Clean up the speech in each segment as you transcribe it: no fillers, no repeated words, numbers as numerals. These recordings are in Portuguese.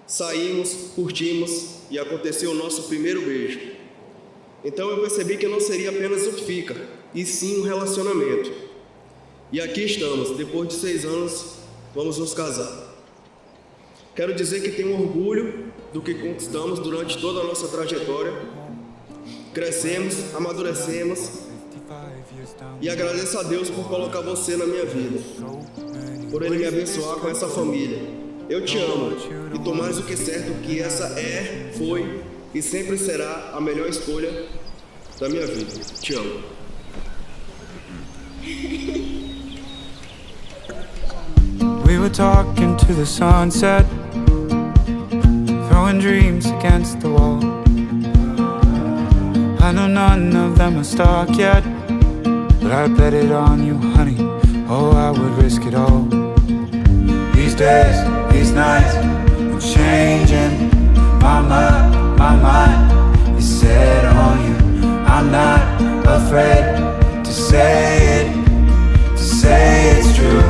Saímos, curtimos e aconteceu o nosso primeiro beijo. Então eu percebi que não seria apenas um fica, e sim um relacionamento. E aqui estamos, depois de 6 anos, vamos nos casar. Quero dizer que tenho orgulho do que conquistamos durante toda a nossa trajetória. Crescemos, amadurecemos e agradeço a Deus por colocar você na minha vida, por Ele me abençoar com essa família. Eu te amo e estou mais do que certo que essa foi e sempre será a melhor escolha da minha vida. Te amo. We were talking to the sunset, throwing dreams against the wall. I know none of them are stuck yet, but I bet it on you, honey. Oh, I would risk it all. These days, these nights, I'm changing my mind is set on you. I'm not afraid to say it's true.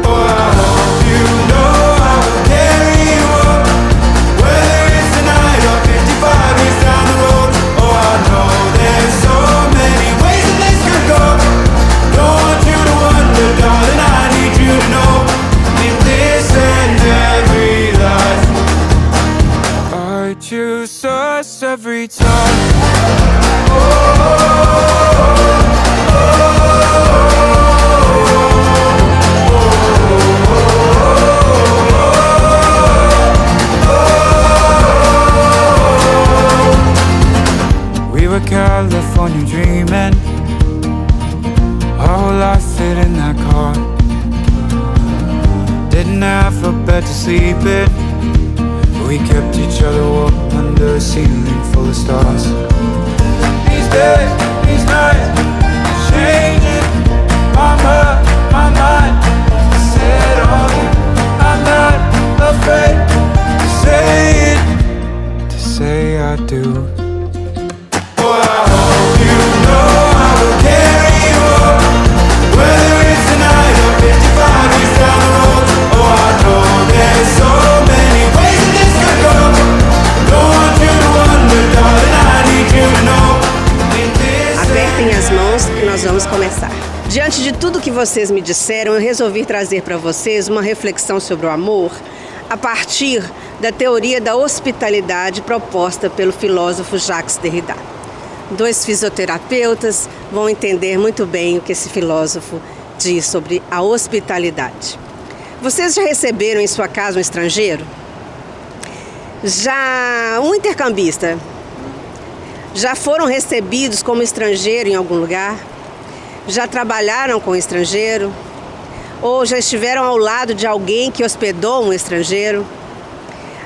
Oh, I hope you know I will carry you up, whether it's tonight or 55 years down the road. Oh, I know there's so many ways that this could go. Don't want you to wonder, darling, I need you to know. In this and every life, I choose us every time. We were California dreaming, our whole life fit in that car. Didn't have a bed to sleep in, but we kept each other warm under a ceiling full of stars. These days, these nights, changing my mind set on you. I'm not afraid to say I do. Oh, I hope you know I will carry you up, whether it's tonight or 55 years down the road. Oh, I know there's so many ways that this could go. Don't want you to wonder, darling, I need you to know. Apertem as mãos que nós vamos começar. Diante de tudo que vocês me disseram, eu resolvi trazer para vocês uma reflexão sobre o amor a partir da teoria da hospitalidade proposta pelo filósofo Jacques Derrida. 2 fisioterapeutas vão entender muito bem o que esse filósofo diz sobre a hospitalidade. Vocês já receberam em sua casa um estrangeiro? Já um intercambista? Já foram recebidos como estrangeiro em algum lugar? Já trabalharam com estrangeiro? Ou já estiveram ao lado de alguém que hospedou um estrangeiro?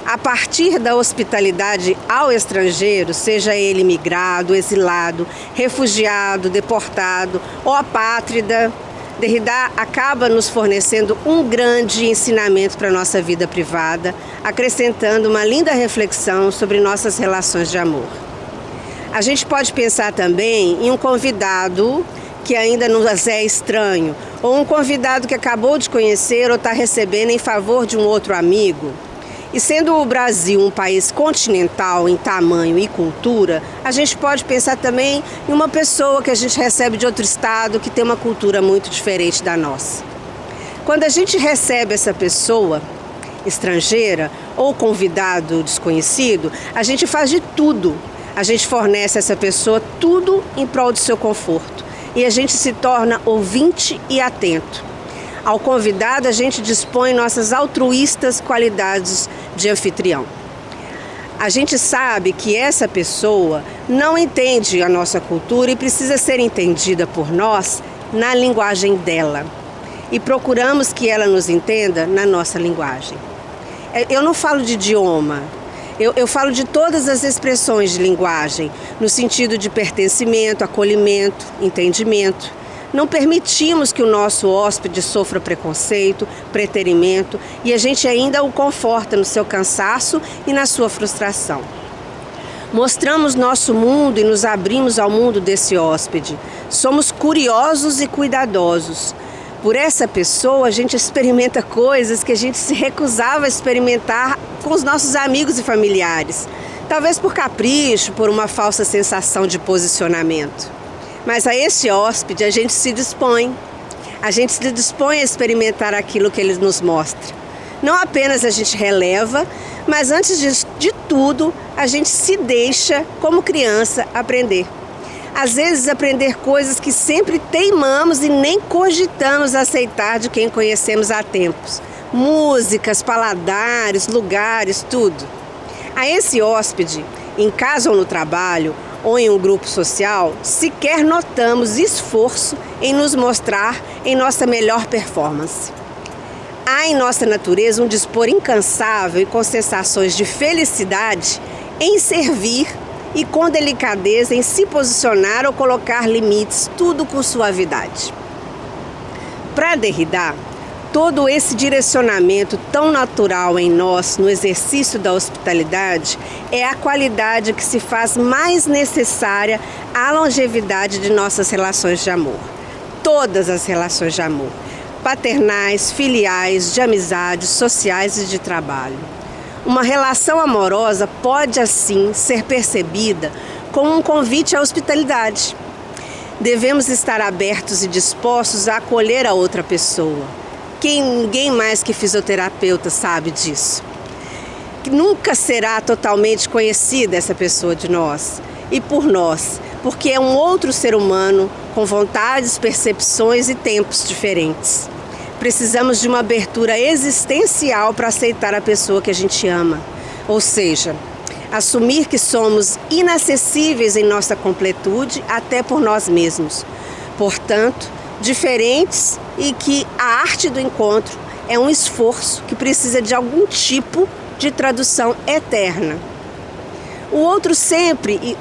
A partir da hospitalidade ao estrangeiro, seja ele imigrado, exilado, refugiado, deportado ou apátrida, Derrida acaba nos fornecendo um grande ensinamento para a nossa vida privada, acrescentando uma linda reflexão sobre nossas relações de amor. A gente pode pensar também em um convidado que ainda nos é estranho, ou um convidado que acabou de conhecer ou está recebendo em favor de um outro amigo. E sendo o Brasil um país continental em tamanho e cultura, a gente pode pensar também em uma pessoa que a gente recebe de outro estado que tem uma cultura muito diferente da nossa. Quando a gente recebe essa pessoa estrangeira ou convidado desconhecido, a gente faz de tudo. A gente fornece a essa pessoa tudo em prol do seu conforto. E a gente se torna ouvinte e atento. Ao convidado, a gente dispõe nossas altruístas qualidades de anfitrião. A gente sabe que essa pessoa não entende a nossa cultura e precisa ser entendida por nós na linguagem dela. E procuramos que ela nos entenda na nossa linguagem. Eu não falo de idioma. Eu falo de todas as expressões de linguagem, no sentido de pertencimento, acolhimento, entendimento. Não permitimos que o nosso hóspede sofra preconceito, preterimento e a gente ainda o conforta no seu cansaço e na sua frustração. Mostramos nosso mundo e nos abrimos ao mundo desse hóspede. Somos curiosos e cuidadosos, Por essa pessoa, a gente experimenta coisas que a gente se recusava a experimentar com os nossos amigos e familiares. Talvez por capricho, por uma falsa sensação de posicionamento. Mas a esse hóspede a gente se dispõe. A gente se dispõe a experimentar aquilo que ele nos mostra. Não apenas a gente releva, mas antes de tudo, a gente se deixa, como criança, aprender. Às vezes aprender coisas que sempre teimamos e nem cogitamos aceitar de quem conhecemos há tempos. Músicas, paladares, lugares, tudo. A esse hóspede, em casa ou no trabalho, ou em um grupo social, sequer notamos esforço em nos mostrar em nossa melhor performance. Há em nossa natureza um dispor incansável e com sensações de felicidade em servir e com delicadeza em se posicionar ou colocar limites, tudo com suavidade. Para Derrida, todo esse direcionamento tão natural em nós no exercício da hospitalidade é a qualidade que se faz mais necessária à longevidade de nossas relações de amor. Todas as relações de amor, paternais, filiais, de amizades, sociais e de trabalho. Uma relação amorosa pode, assim, ser percebida como um convite à hospitalidade. Devemos estar abertos e dispostos a acolher a outra pessoa. Ninguém mais que fisioterapeuta sabe disso. Que nunca será totalmente conhecida essa pessoa de nós e por nós, porque é um outro ser humano com vontades, percepções e tempos diferentes. Precisamos de uma abertura existencial para aceitar a pessoa que a gente ama. Ou seja, assumir que somos inacessíveis em nossa completude até por nós mesmos. Portanto, diferentes e que a arte do encontro é um esforço que precisa de algum tipo de tradução eterna. O outro sempre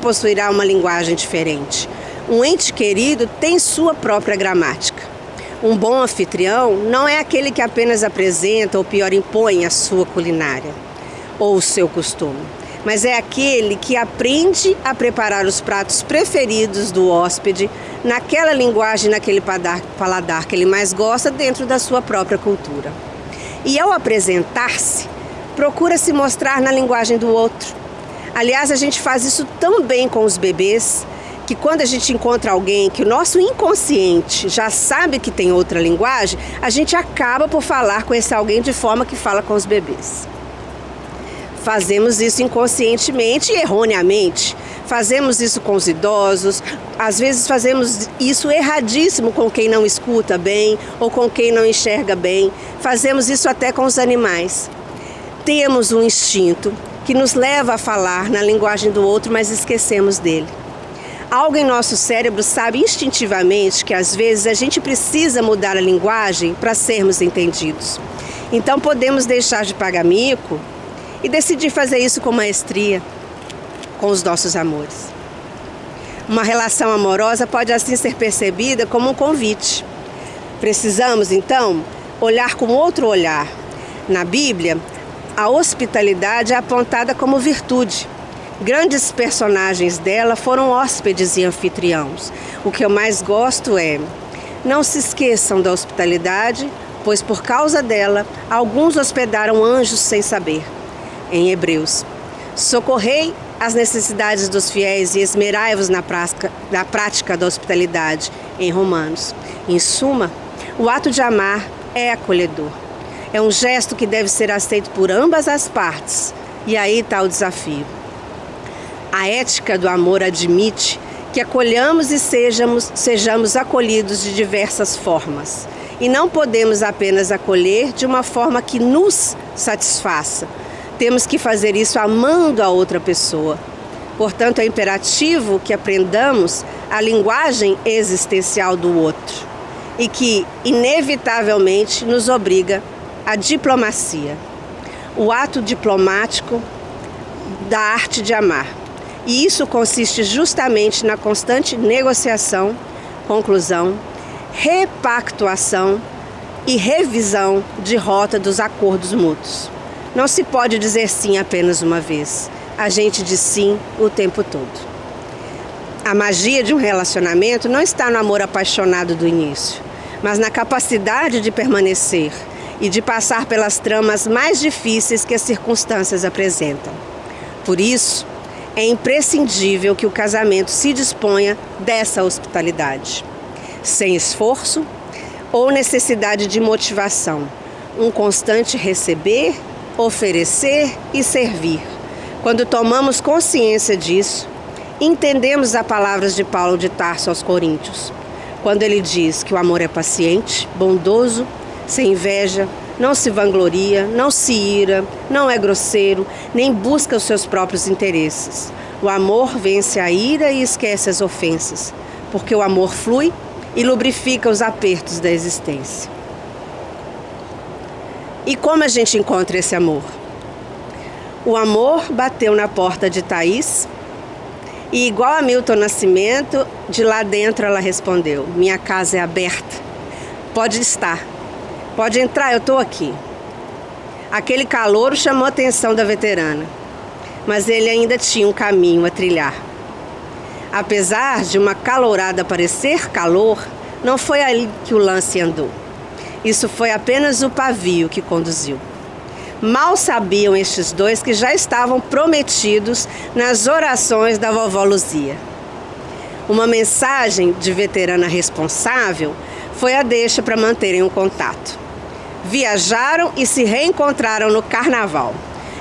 possuirá uma linguagem diferente. Um ente querido tem sua própria gramática. Um bom anfitrião não é aquele que apenas apresenta ou pior impõe a sua culinária ou o seu costume, mas é aquele que aprende a preparar os pratos preferidos do hóspede naquela linguagem, naquele paladar que ele mais gosta dentro da sua própria cultura. E ao apresentar-se, procura se mostrar na linguagem do outro. Aliás, a gente faz isso tão bem com os bebês, que quando a gente encontra alguém que o nosso inconsciente já sabe que tem outra linguagem, a gente acaba por falar com esse alguém de forma que fala com os bebês. Fazemos isso inconscientemente e erroneamente. Fazemos isso com os idosos, às vezes fazemos isso erradíssimo com quem não escuta bem ou com quem não enxerga bem. Fazemos isso até com os animais. Temos um instinto que nos leva a falar na linguagem do outro, mas esquecemos dele. Algo em nosso cérebro sabe instintivamente que às vezes a gente precisa mudar a linguagem para sermos entendidos. Então podemos deixar de pagar mico e decidir fazer isso com maestria, com os nossos amores. Uma relação amorosa pode assim ser percebida como um convite. Precisamos então olhar com outro olhar. Na Bíblia, a hospitalidade é apontada como virtude. Grandes personagens dela foram hóspedes e anfitriãos. O que eu mais gosto é: não se esqueçam da hospitalidade, pois por causa dela, alguns hospedaram anjos sem saber. Em Hebreus, socorrei as necessidades dos fiéis e esmerai-vos na prática da hospitalidade. Em Romanos. Em suma, o ato de amar é acolhedor. É um gesto que deve ser aceito por ambas as partes. E aí está o desafio. A ética do amor admite que acolhamos e sejamos acolhidos de diversas formas. E não podemos apenas acolher de uma forma que nos satisfaça. Temos que fazer isso amando a outra pessoa. Portanto, é imperativo que aprendamos a linguagem existencial do outro e que, inevitavelmente, nos obriga à diplomacia. O ato diplomático da arte de amar. E isso consiste justamente na constante negociação, conclusão, repactuação e revisão de rota dos acordos mútuos. Não se pode dizer sim apenas uma vez. A gente diz sim o tempo todo. A magia de um relacionamento não está no amor apaixonado do início, mas na capacidade de permanecer e de passar pelas tramas mais difíceis que as circunstâncias apresentam. Por isso, é imprescindível que o casamento se disponha dessa hospitalidade, sem esforço ou necessidade de motivação, um constante receber, oferecer e servir. Quando tomamos consciência disso, entendemos as palavras de Paulo de Tarso aos Coríntios, quando ele diz que o amor é paciente, bondoso, sem inveja, não se vangloria, não se ira, não é grosseiro, nem busca os seus próprios interesses. O amor vence a ira e esquece as ofensas, porque o amor flui e lubrifica os apertos da existência. E como a gente encontra esse amor? O amor bateu na porta de Thaís e, igual a Milton Nascimento, de lá dentro ela respondeu: minha casa é aberta, pode estar, pode entrar, eu estou aqui. Aquele calouro chamou a atenção da veterana, mas ele ainda tinha um caminho a trilhar. Apesar de uma calourada parecer calor, não foi ali que o lance andou. Isso foi apenas o pavio que conduziu. Mal sabiam estes dois que já estavam prometidos nas orações da vovó Luzia. Uma mensagem de veterana responsável foi a deixa para manterem o contato. Viajaram e se reencontraram no carnaval.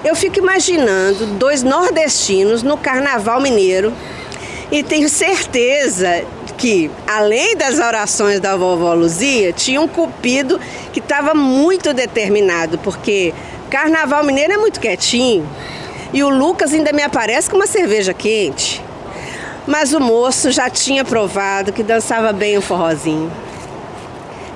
Eu fico imaginando dois nordestinos no carnaval mineiro e tenho certeza que, além das orações da vovó Luzia, tinha um cupido que estava muito determinado, porque carnaval mineiro é muito quietinho e o Lucas ainda me aparece com uma cerveja quente. Mas o moço já tinha provado que dançava bem o forrozinho.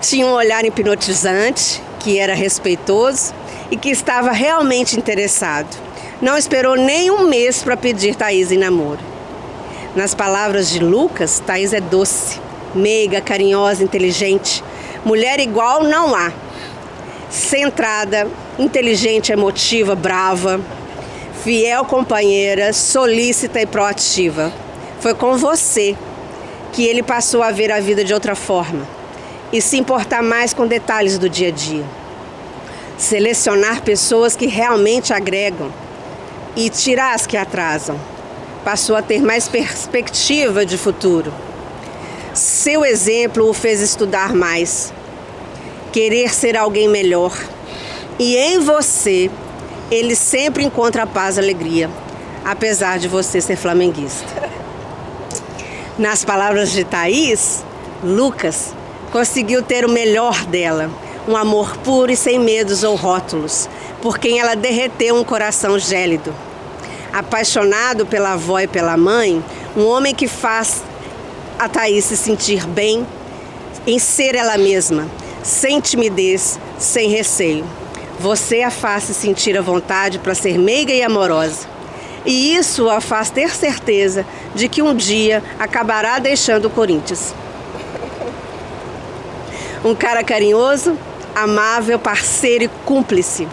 Tinha um olhar hipnotizante, que era respeitoso e que estava realmente interessado. Não esperou nem um mês para pedir Thaís em namoro. Nas palavras de Lucas, Thaís é doce, meiga, carinhosa, inteligente. Mulher igual não há. Centrada, inteligente, emotiva, brava, fiel companheira, solícita e proativa. Foi com você que ele passou a ver a vida de outra forma e se importar mais com detalhes do dia a dia. Selecionar pessoas que realmente agregam e tirar as que atrasam. Passou a ter mais perspectiva de futuro. Seu exemplo o fez estudar mais, querer ser alguém melhor. E em você, ele sempre encontra paz e alegria, apesar de você ser flamenguista. Nas palavras de Thaís, Lucas conseguiu ter o melhor dela, um amor puro e sem medos ou rótulos, por quem ela derreteu um coração gélido. Apaixonado pela avó e pela mãe, um homem que faz a Thaís se sentir bem em ser ela mesma, sem timidez, sem receio. Você a faz se sentir à vontade para ser meiga e amorosa. E isso a faz ter certeza de que um dia acabará deixando o Corinthians. Um cara carinhoso, amável, parceiro e cúmplice,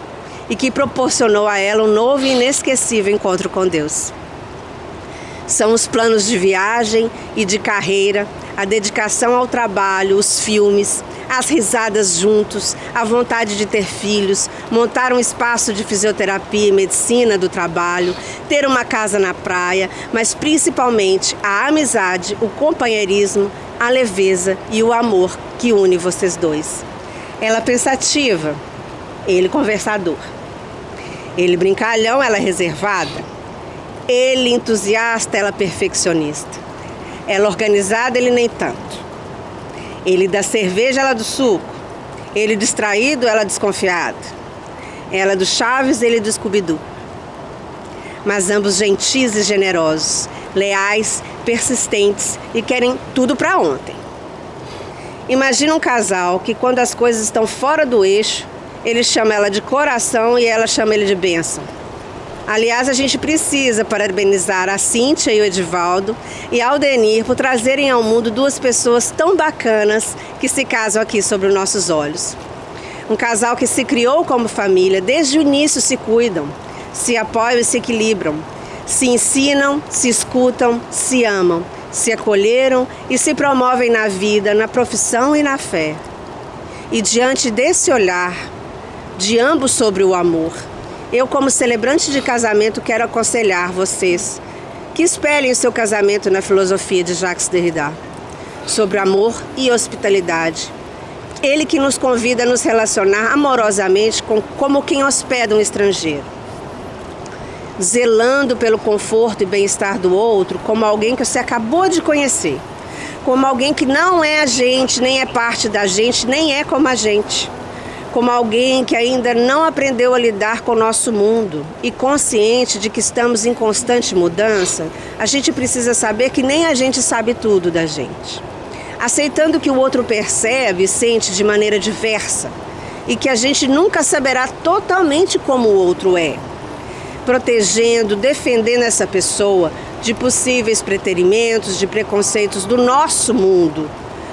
e que proporcionou a ela um novo e inesquecível encontro com Deus. São os planos de viagem e de carreira, a dedicação ao trabalho, os filmes, as risadas juntos, a vontade de ter filhos, montar um espaço de fisioterapia e medicina do trabalho, ter uma casa na praia, mas principalmente a amizade, o companheirismo, a leveza e o amor que une vocês dois. Ela pensativa, ele conversador. Ele brincalhão, ela reservada. Ele entusiasta, ela perfeccionista. Ela organizada, ele nem tanto. Ele da cerveja, ela do suco. Ele distraído, ela desconfiada. Ela do Chaves, ele do Scooby-Doo. Mas ambos gentis e generosos, leais, persistentes e querem tudo para ontem. Imagina um casal que, quando as coisas estão fora do eixo, ele chama ela de coração e ela chama ele de bênção. Aliás, a gente precisa parabenizar a Cíntia e o Edivaldo e a Aldenir por trazerem ao mundo duas pessoas tão bacanas que se casam aqui sobre os nossos olhos. Um casal que se criou como família, desde o início se cuidam, se apoiam e se equilibram, se ensinam, se escutam, se amam, se acolheram e se promovem na vida, na profissão e na fé. E diante desse olhar de ambos sobre o amor, eu, como celebrante de casamento, quero aconselhar vocês que espelhem o seu casamento na filosofia de Jacques Derrida, sobre amor e hospitalidade. Ele que nos convida a nos relacionar amorosamente como quem hospeda um estrangeiro, zelando pelo conforto e bem-estar do outro como alguém que você acabou de conhecer, como alguém que não é a gente, nem é parte da gente, nem é como a gente, como alguém que ainda não aprendeu a lidar com o nosso mundo e consciente de que estamos em constante mudança, a gente precisa saber que nem a gente sabe tudo da gente. Aceitando que o outro percebe e sente de maneira diversa e que a gente nunca saberá totalmente como o outro é. Protegendo, defendendo essa pessoa de possíveis preterimentos, de preconceitos do nosso mundo.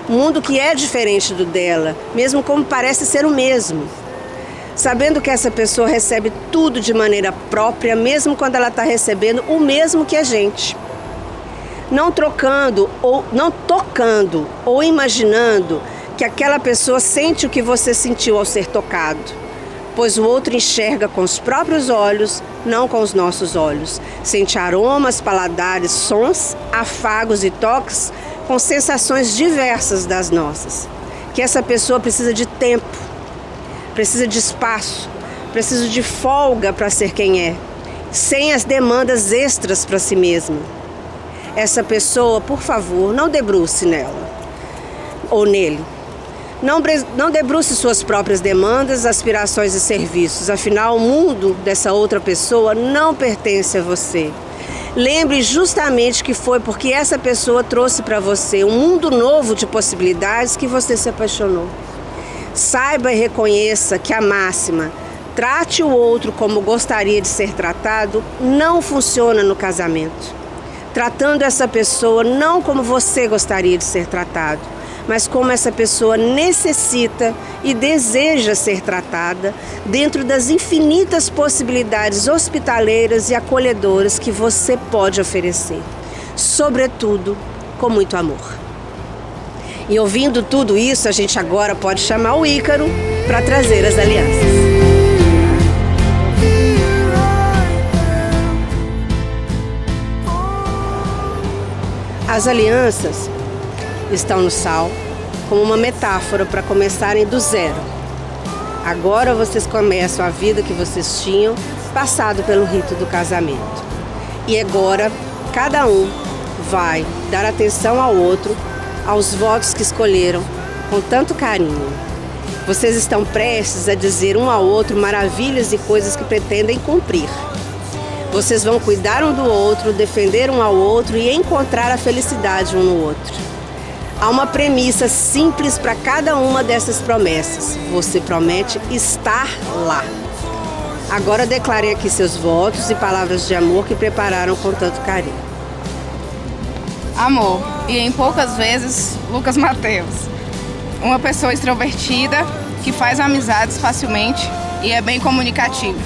Mundo que é diferente do dela, mesmo como parece ser o mesmo. Sabendo que essa pessoa recebe tudo de maneira própria, mesmo quando ela está recebendo o mesmo que a gente. Não tocando ou imaginando que aquela pessoa sente o que você sentiu ao ser tocado, pois o outro enxerga com os próprios olhos, não com os nossos olhos. Sente aromas, paladares, sons, afagos e toques com sensações diversas das nossas. Que essa pessoa precisa de tempo, precisa de espaço, precisa de folga para ser quem é, sem as demandas extras para si mesma. Essa pessoa, por favor, não debruce nela ou nele. Não debruce suas próprias demandas, aspirações e serviços. Afinal, o mundo dessa outra pessoa não pertence a você. Lembre justamente que foi porque essa pessoa trouxe para você um mundo novo de possibilidades que você se apaixonou. Saiba e reconheça que a máxima "trate o outro como gostaria de ser tratado" não funciona no casamento. Tratando essa pessoa não como você gostaria de ser tratado, mas como essa pessoa necessita e deseja ser tratada dentro das infinitas possibilidades hospitaleiras e acolhedoras que você pode oferecer, sobretudo com muito amor. E ouvindo tudo isso, a gente agora pode chamar o Ícaro para trazer as alianças. As alianças estão no sal como uma metáfora para começarem do zero. Agora vocês começam a vida que vocês tinham passado pelo rito do casamento. E agora cada um vai dar atenção ao outro, aos votos que escolheram com tanto carinho. Vocês estão prestes a dizer um ao outro maravilhas e coisas que pretendem cumprir. Vocês vão cuidar um do outro, defender um ao outro e encontrar a felicidade um no outro. Há uma premissa simples para cada uma dessas promessas. Você promete estar lá. Agora declarem aqui seus votos e palavras de amor que prepararam com tanto carinho. Amor, e em poucas vezes, Lucas Mateus. Uma pessoa extrovertida que faz amizades facilmente e é bem comunicativo.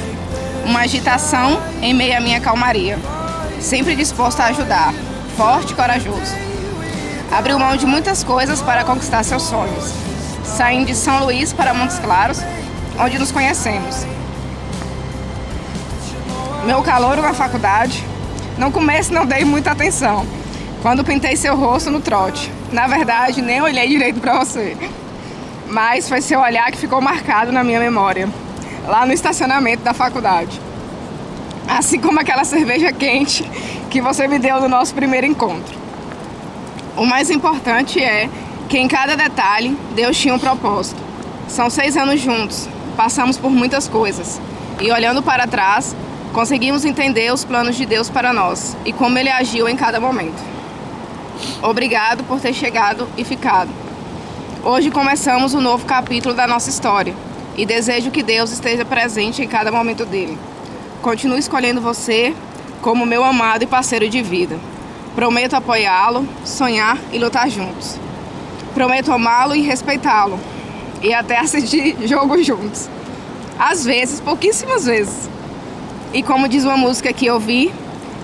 Uma agitação em meio à minha calmaria. Sempre disposto a ajudar. Forte e corajoso. Abriu mão de muitas coisas para conquistar seus sonhos. Saindo de São Luís para Montes Claros, onde nos conhecemos. Meu calouro na faculdade. No começo não dei muita atenção, quando pintei seu rosto no trote. Na verdade, nem olhei direito para você. Mas foi seu olhar que ficou marcado na minha memória, lá no estacionamento da faculdade. Assim como aquela cerveja quente que você me deu no nosso primeiro encontro. O mais importante é que em cada detalhe Deus tinha um propósito. São 6 anos juntos, passamos por muitas coisas. E olhando para trás, conseguimos entender os planos de Deus para nós e como Ele agiu em cada momento. Obrigado por ter chegado e ficado. Hoje começamos um novo capítulo da nossa história e desejo que Deus esteja presente em cada momento dele. Continuo escolhendo você como meu amado e parceiro de vida. Prometo apoiá-lo, sonhar e lutar juntos. Prometo amá-lo e respeitá-lo. E até assistir jogo juntos. Às vezes, pouquíssimas vezes. E como diz uma música que eu vi,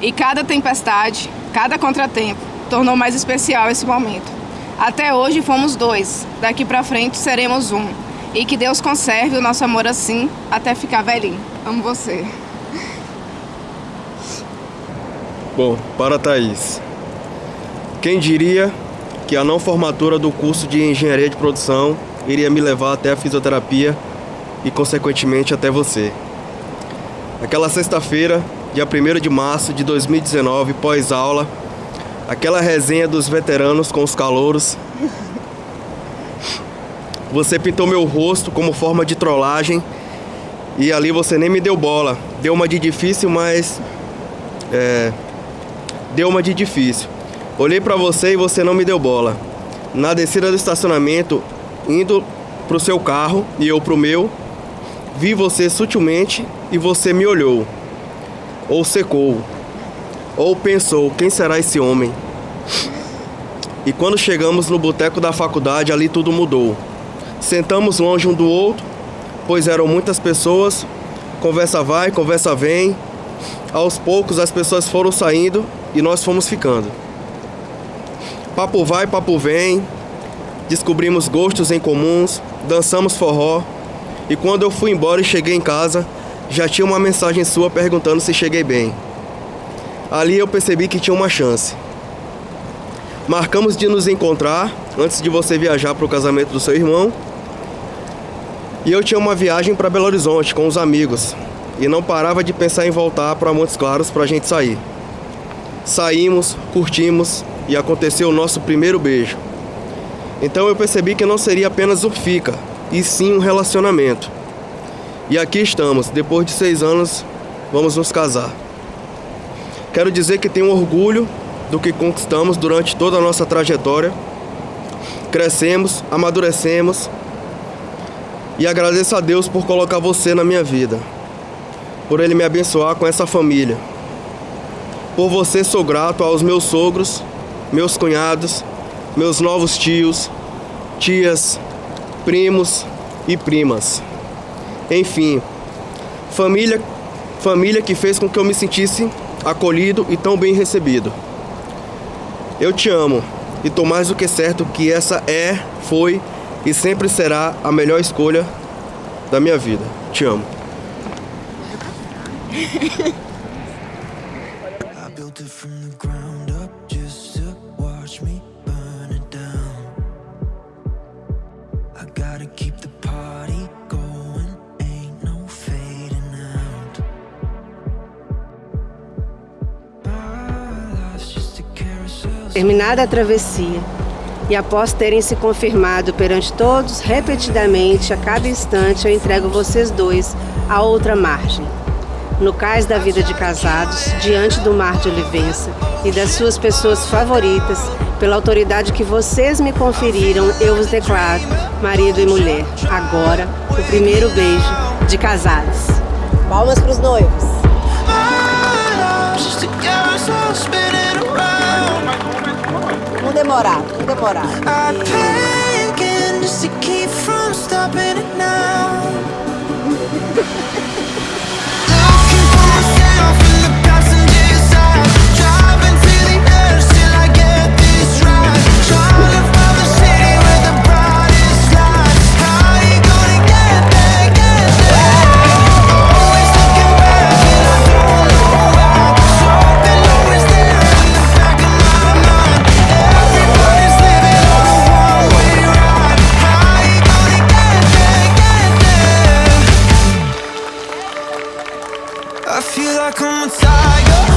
e cada tempestade, cada contratempo, tornou mais especial esse momento. Até hoje fomos 2, daqui pra frente seremos 1. E que Deus conserve o nosso amor assim até ficar velhinho. Amo você. Bom, para a Thaís. Quem diria que a não formatura do curso de Engenharia de Produção iria me levar até a fisioterapia e, consequentemente, até você. Aquela sexta-feira, dia 1º de março de 2019, pós-aula, aquela resenha dos veteranos com os calouros. Você pintou meu rosto como forma de trollagem e ali você nem me deu bola. Deu uma de difícil, mas... Deu uma de difícil. Olhei pra você e você não me deu bola. Na descida do estacionamento, indo pro seu carro e eu pro meu, vi você sutilmente e você me olhou. Ou secou. Ou pensou, quem será esse homem? E quando chegamos no boteco da faculdade, ali tudo mudou. Sentamos longe um do outro, pois eram muitas pessoas. Conversa vai, conversa vem. Aos poucos as pessoas foram saindo e nós fomos ficando. Papo vai, papo vem. Descobrimos gostos em comuns, dançamos forró. E quando eu fui embora e cheguei em casa, já tinha uma mensagem sua perguntando se cheguei bem. Ali eu percebi que tinha uma chance. Marcamos de nos encontrar antes de você viajar para o casamento do seu irmão. E eu tinha uma viagem para Belo Horizonte com os amigos. E não parava de pensar em voltar para Montes Claros para a gente sair. Saímos, curtimos e aconteceu o nosso primeiro beijo. Então eu percebi que não seria apenas um fica, e sim um relacionamento. E aqui estamos, depois de 6 anos, vamos nos casar. Quero dizer que tenho orgulho do que conquistamos durante toda a nossa trajetória. Crescemos, amadurecemos e agradeço a Deus por colocar você na minha vida, por Ele me abençoar com essa família. Por você sou grato aos meus sogros, meus cunhados, meus novos tios, tias, primos e primas. Enfim, família que fez com que eu me sentisse acolhido e tão bem recebido. Eu te amo e tô mais do que certo que essa foi e sempre será a melhor escolha da minha vida. Te amo. Terminada a travessia, e após terem se confirmado perante todos, repetidamente, a cada instante, eu entrego vocês dois à outra margem. No cais da vida de casados, diante do mar de Olivença e das suas pessoas favoritas, pela autoridade que vocês me conferiram, eu vos declaro marido e mulher. Agora, o primeiro beijo de casados. Palmas para os noivos. Vamos demorar, vamos demorar. I feel like I'm a tiger.